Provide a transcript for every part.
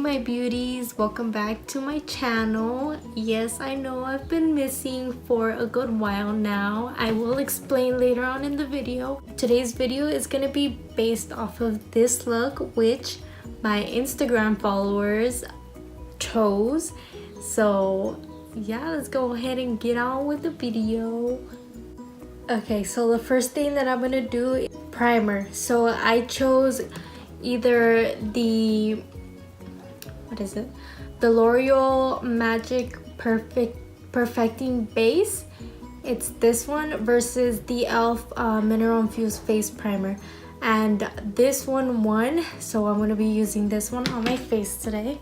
my beauties, welcome back to my channel. Yes, I know I've been missing for a good while now. I will explain later on in the video. Today's video is gonna be based off of this look, which my Instagram followers chose. So yeah, let's go ahead and get on with the video. Okay, so the first thing that I'm gonna do is primer. So I chose either the the L'Oreal Magic Perfecting Base. It's this one versus the e.l.f. Mineral Infused Face Primer, and this one won, so I'm gonna be using this one on my face today.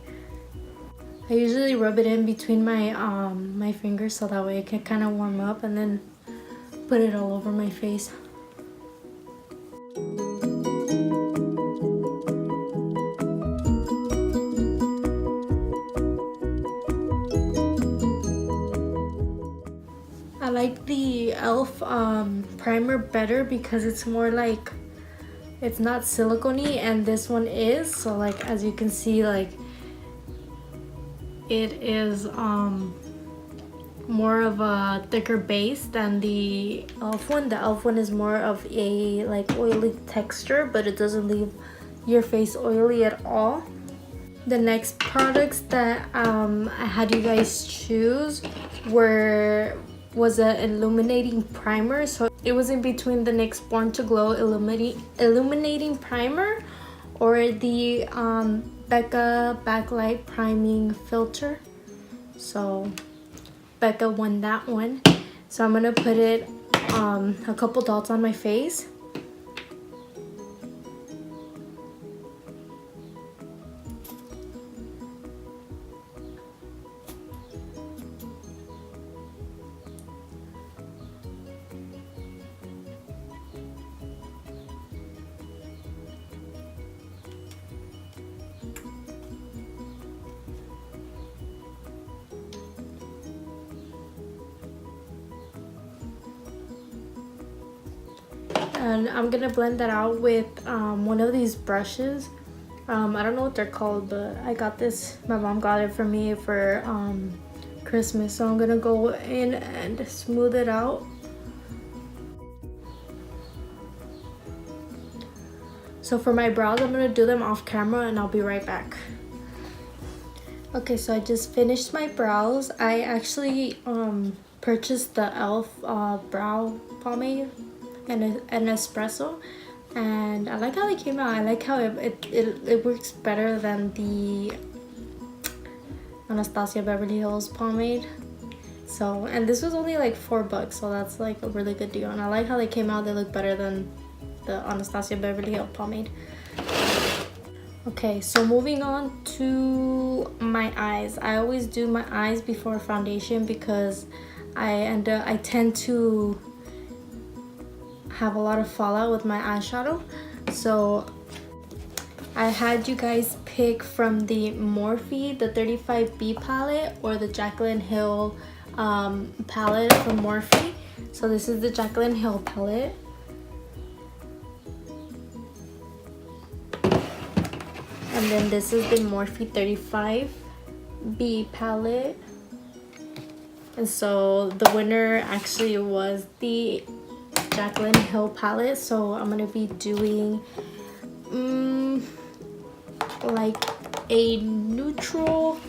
I usually rub it in between my my fingers so that way it can kind of warm up, and then put it all over my face. I like the e.l.f. primer better because it's more like, it's not silicone-y, and this one is. So like, as you can see, like it is more of a thicker base than the e.l.f. one. The e.l.f. one is more of a like oily texture, but it doesn't leave your face oily at all. The next products that I had you guys choose was an illuminating primer. So it was in between the NYX Born to Glow illuminating primer or the Becca backlight priming filter. So Becca won that one. So I'm gonna put it a couple dots on my face. And I'm gonna blend that out with one of these brushes. I don't know what they're called, but I got this, my mom got it for me for Christmas. So I'm gonna go in and smooth it out. So for my brows, I'm gonna do them off camera and I'll be right back. Okay, so I just finished my brows. I actually purchased the e.l.f. brow pomade and an espresso, and I like how they came out. I like how it works better than the Anastasia Beverly Hills pomade. So, and this was only like $4, so that's like a really good deal, and I like how they came out. They look better than the Anastasia Beverly Hills pomade. Okay, so moving on to my eyes. I always do my eyes before foundation because I tend to have a lot of fallout with my eyeshadow. So I had you guys pick from the Morphe, the 35B palette, or the Jaclyn Hill palette from Morphe. So this is the Jaclyn Hill palette. And then this is the Morphe 35B palette. And so the winner actually was the Jaclyn Hill palette. So I'm gonna be doing like a neutral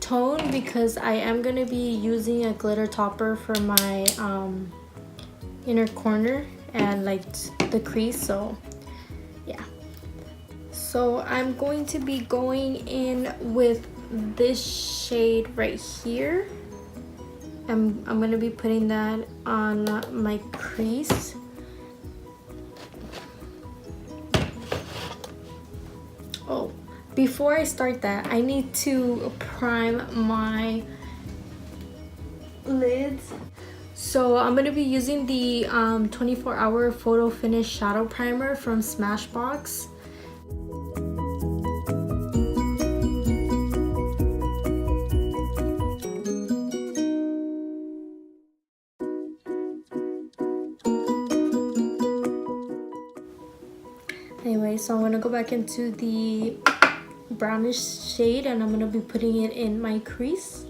tone because I am gonna be using a glitter topper for my inner corner and like the crease. So yeah, so I'm going to be going in with this shade right here. I'm gonna be putting that on my crease. Oh, before I start that, I need to prime my lids. So I'm gonna be using the 24-hour photo finish shadow primer from Smashbox. Anyway, so I'm gonna go back into the brownish shade, and I'm going to be putting it in my crease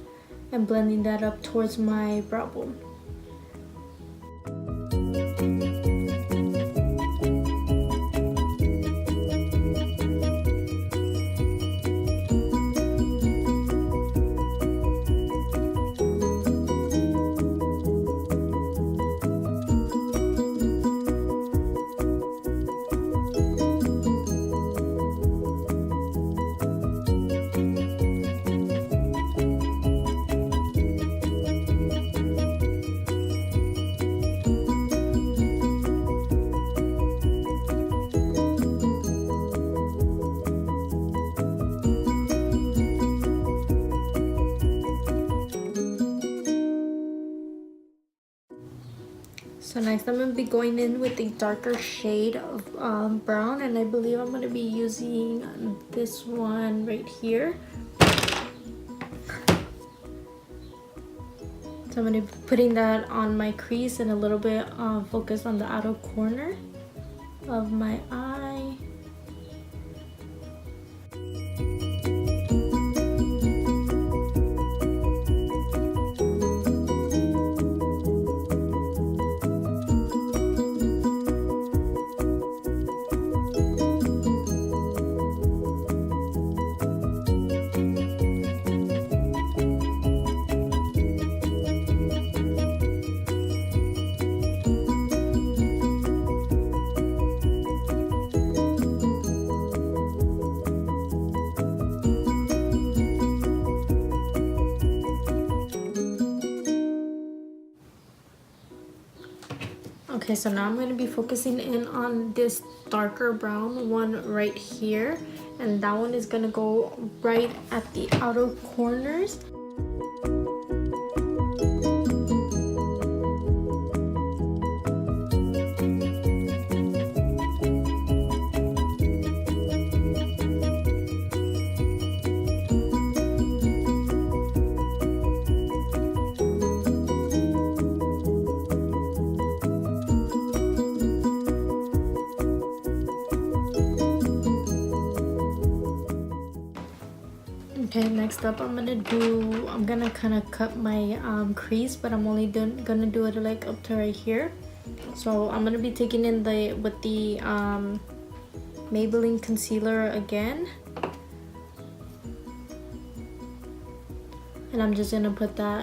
and blending that up towards my brow bone. So next I'm going to be going in with a darker shade of brown, and I believe I'm going to be using this one right here. So I'm going to be putting that on my crease and a little bit focused on the outer corner of my eye. Okay, so now I'm going to be focusing in on this darker brown one right here, and that one is going to go right at the outer corners. Okay, next up I'm gonna kind of cut my crease, but I'm only gonna do it like up to right here. So I'm gonna be taking in with the Maybelline concealer again, and I'm just gonna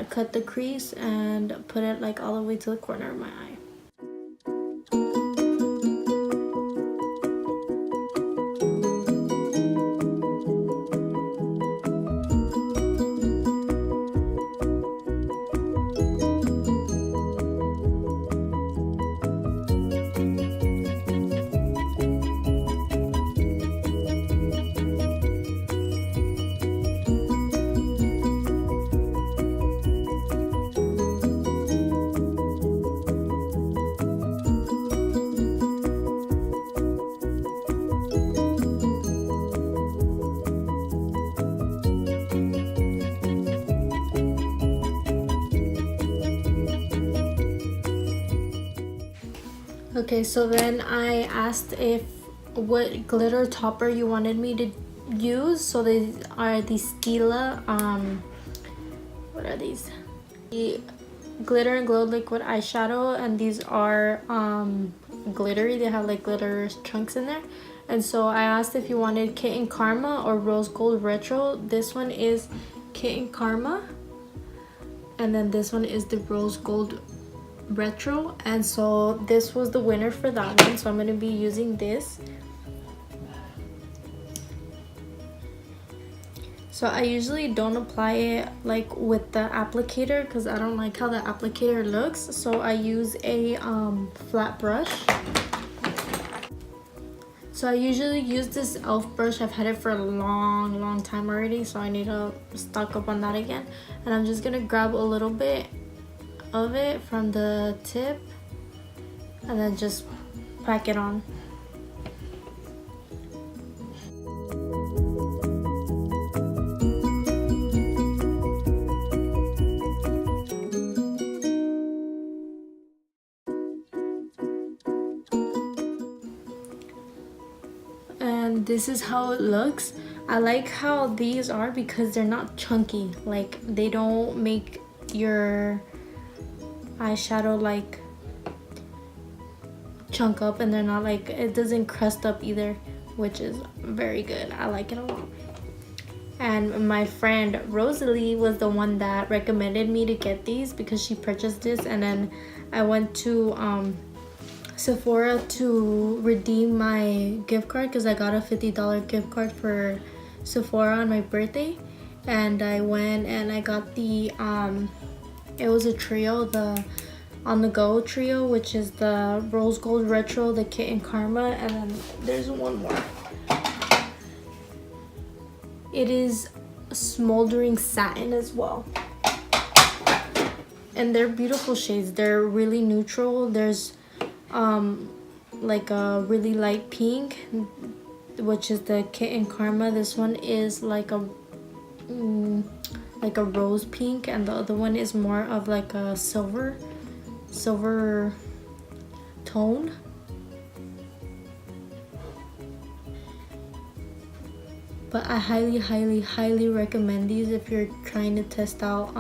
cut the crease and put it like all the way to the corner of my eye. Okay, so then I asked what glitter topper you wanted me to use. So these are the Stila, what are these? The Glitter and Glow Liquid Eyeshadow, and these are glittery. They have like glitter chunks in there. And so I asked if you wanted Kitten Karma or Rose Gold Retro. This one is Kitten Karma, and then this one is the Rose Gold Retro, and so this was the winner for that one, so I'm going to be using this. So I usually don't apply it like with the applicator because I don't like how the applicator looks, so I use a flat brush. So I usually use this e.l.f. brush. I've had it for a long time already, so I need to stock up on that again. And I'm just gonna grab a little bit of it from the tip and then just pack it on. And this is how it looks. I like how these are because they're not chunky. Like, they don't make your eyeshadow like chunk up, and they're not like, it doesn't crust up either, which is very good. I like it a lot. And my friend Rosalie was the one that recommended me to get these because she purchased this, and then I went to Sephora to redeem my gift card because I got a $50 gift card for Sephora on my birthday. And I went and I got the it was a trio, the On The Go trio, which is the Rose Gold Retro, the Kit and Karma, and then there's one more. It is Smoldering Satin as well. And they're beautiful shades. They're really neutral. There's like a really light pink, which is the Kit and Karma. This one is like a rose pink, and the other one is more of like a silver tone. But I highly recommend these if you're trying to test out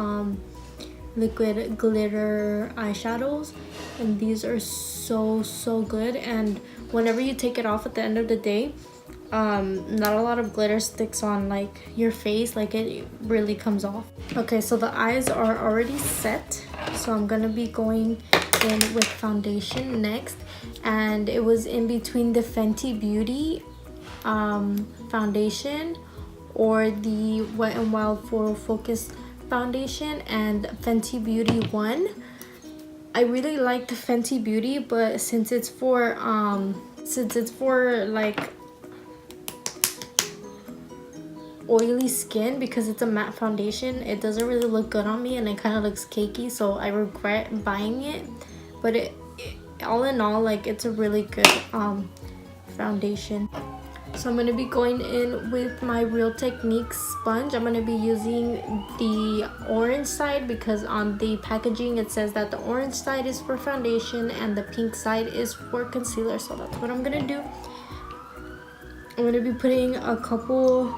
liquid glitter eyeshadows. And these are so good, and whenever you take it off at the end of the day, not a lot of glitter sticks on like your face, like it really comes off. Okay, so the eyes are already set, so I'm gonna be going in with foundation next, and it was in between the Fenty Beauty foundation or the Wet n Wild Photo Focus foundation and Fenty Beauty 1. I really like the Fenty Beauty, but since it's for like oily skin, because it's a matte foundation, it doesn't really look good on me and it kind of looks cakey, so I regret buying it. But it all in all, like, it's a really good foundation. So I'm going to be going in with my Real Techniques sponge. I'm going to be using the orange side because on the packaging it says that the orange side is for foundation and the pink side is for concealer. So that's what I'm going to do. I'm going to be putting a couple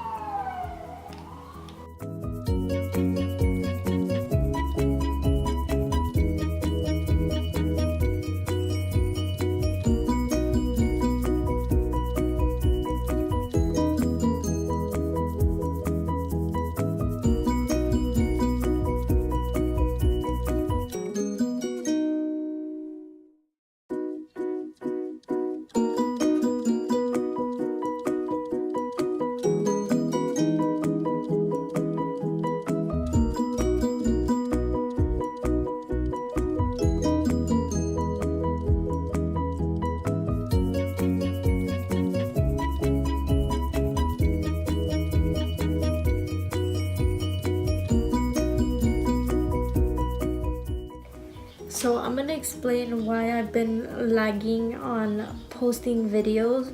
So I'm gonna explain why I've been lagging on posting videos.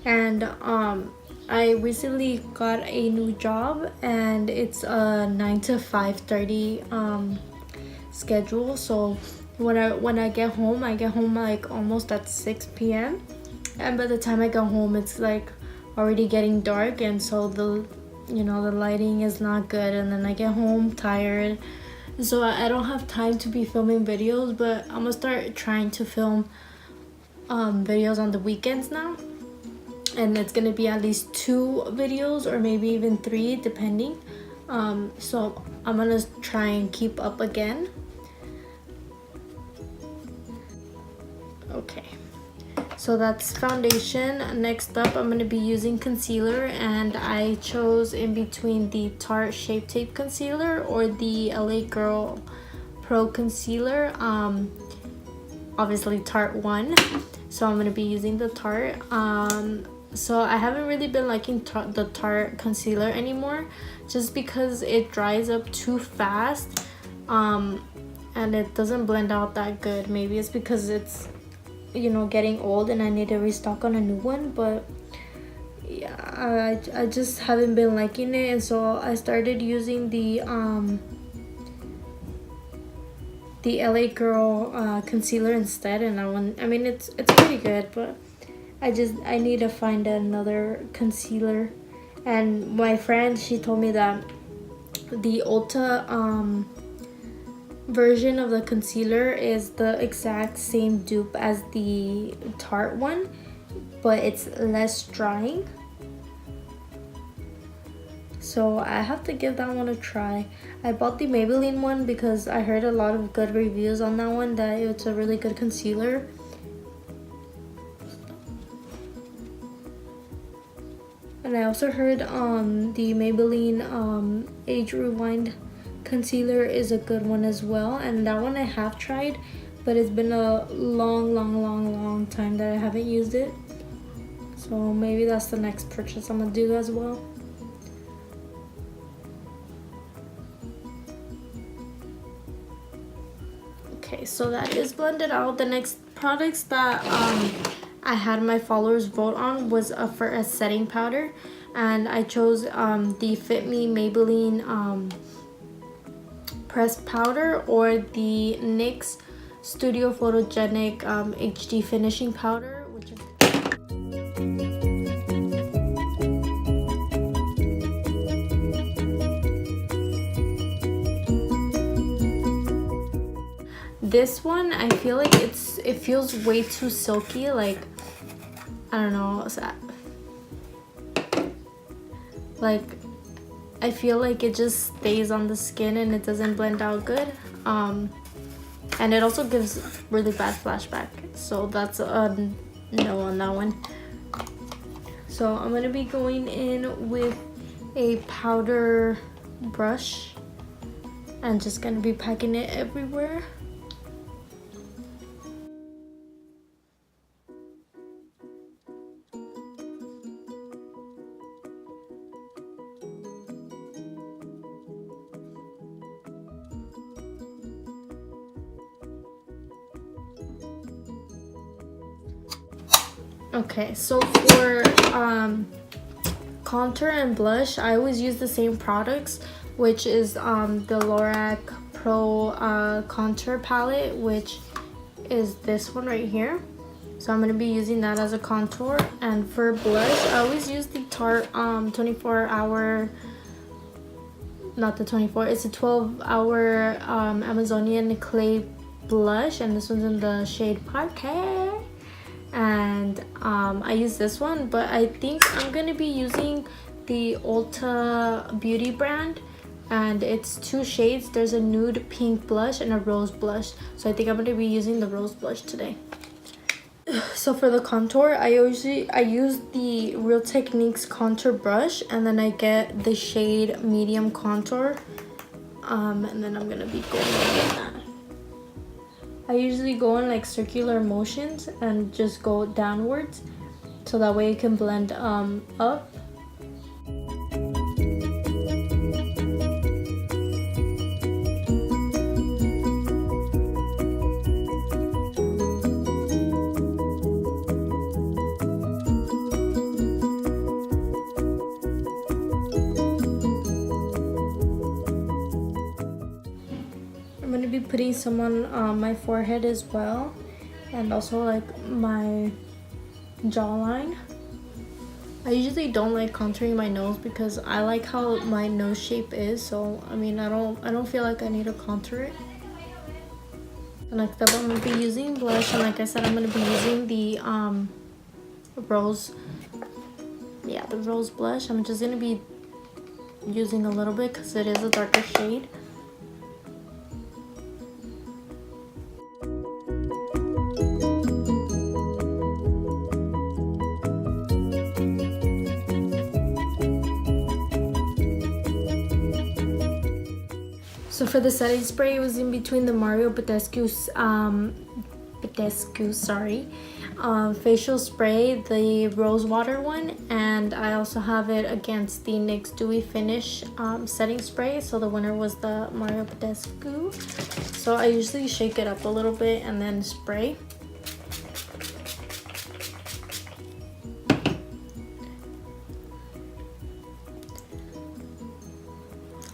And I recently got a new job, and it's a 9 to 5:30 schedule. So when I get home like almost at 6 p.m. and by the time I get home it's like already getting dark, and so the lighting is not good, and then I get home tired. So I don't have time to be filming videos, but I'm gonna start trying to film videos on the weekends now, and it's gonna be at least 2 videos or maybe even 3 depending. So I'm gonna try and keep up again. Okay, so that's foundation. Next up, I'm gonna be using concealer, and I chose in between the Tarte Shape Tape Concealer or the LA Girl Pro Concealer. Obviously Tarte won, so I'm gonna be using the Tarte. So I haven't really been liking the Tarte concealer anymore, just because it dries up too fast, and it doesn't blend out that good. Maybe it's because it's getting old and I need to restock on a new one, but yeah, I just haven't been liking it, and so I started using the LA Girl concealer instead. And I mean it's pretty good, but I need to find another concealer And my friend, she told me that the Ulta version of the concealer is the exact same dupe as the Tarte one, but it's less drying. So I have to give that one a try. I bought the Maybelline one because I heard a lot of good reviews on that one, that it's a really good concealer. And I also heard the Maybelline Age Rewind concealer is a good one as well, and that one I have tried, but it's been a long time that I haven't used it, so maybe that's the next purchase I'm gonna do as well. Okay, so that is blended out. The next products that I had my followers vote on was for a setting powder, and I chose the Fit Me Maybelline pressed powder or the NYX Studio Photogenic HD finishing powder, which is this one. I feel like it feels way too silky, like I don't know, like I feel like it just stays on the skin and it doesn't blend out good, and it also gives really bad flashback, so that's a no on that one. So I'm gonna be going in with a powder brush and just gonna be packing it everywhere. Okay, so for contour and blush, I always use the same products, which is the Lorac Pro contour palette, which is this one right here. So I'm going to be using that as a contour. And for blush, I always use the Tarte 24-hour, not the 24, it's a 12-hour Amazonian clay blush, and this one's in the shade Parquet. And I use this one, but I think I'm gonna be using the Ulta Beauty brand, and it's two shades. There's a nude pink blush and a rose blush, so I think I'm gonna be using the rose blush today. So for the contour, I use the Real Techniques contour brush, and then I get the shade medium contour, and then I'm gonna be going in that. I usually go in like circular motions and just go downwards, so that way it can blend up. I'm going to be putting some on my forehead as well, and also like my jawline. I usually don't like contouring my nose because I like how my nose shape is, so I mean I don't feel like I need to contour it. And next up I'm going to be using blush, and like I said, I'm going to be using the rose blush. I'm just going to be using a little bit because it is a darker shade. So for the setting spray, it was in between the Mario Badescu's facial spray, the rose water one, and I also have it against the NYX Dewy Finish setting spray. So the winner was the Mario Badescu. So I usually shake it up a little bit and then spray.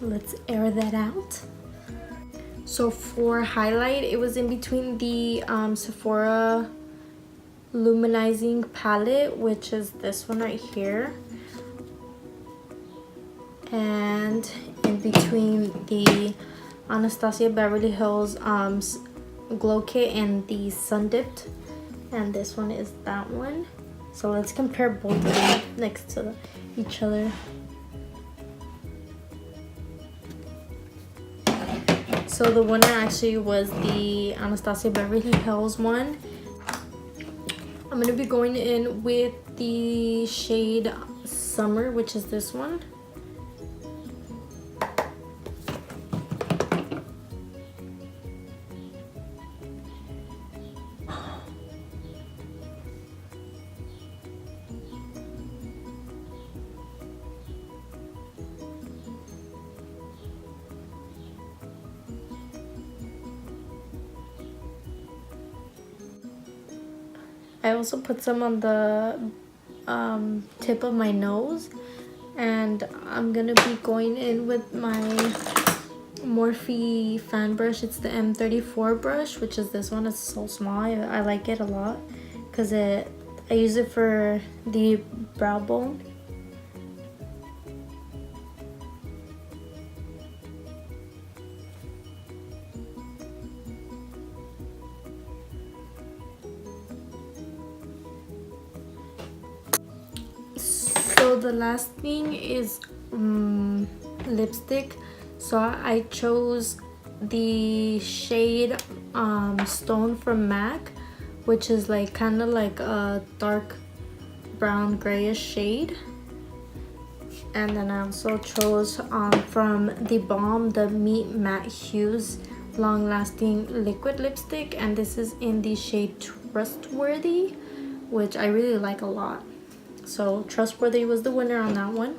Let's air that out. So for highlight, it was in between the Sephora Luminizing palette, which is this one right here, and in between the Anastasia Beverly Hills Glow Kit and the Sun Dipped, and this one is that one. So let's compare both of them next to each other. So the winner actually was the Anastasia Beverly Hills one. I'm gonna be going in with the shade Summer, which is this one. I also put some on the tip of my nose, and I'm gonna be going in with my Morphe fan brush. It's the M34 brush, which is this one. It's so small. I like it a lot because I use it for the brow bone. So the last thing is lipstick. So I chose the shade Stone from MAC, which is like kind of like a dark brown grayish shade. And then I also chose from the Balm the Meet Matte Hues long lasting liquid lipstick, and this is in the shade Trustworthy, which I really like a lot. So Trustworthy was the winner on that one.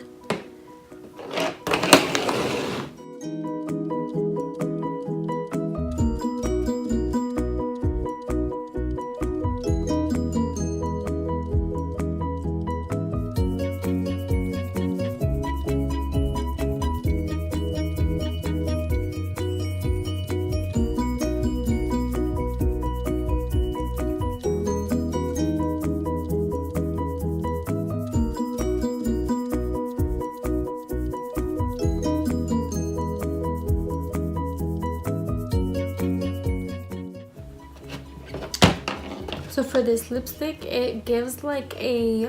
So for this lipstick, it gives like a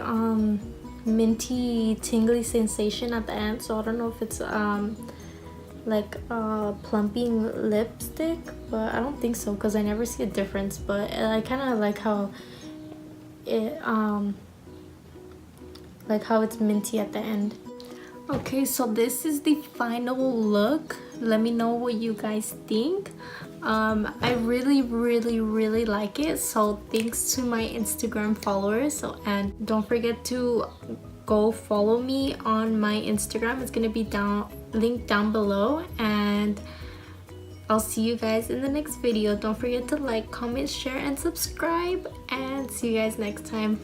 minty tingly sensation at the end. So I don't know if it's like a plumping lipstick, but I don't think so because I never see a difference. But I kind of like how it it's minty at the end. Okay, so this is the final look. Let me know what you guys think. I really like it. So thanks to my Instagram followers. And don't forget to go follow me on my Instagram. It's gonna be linked down below, and I'll see you guys in the next video. Don't forget to like, comment, share, and subscribe, and see you guys next time.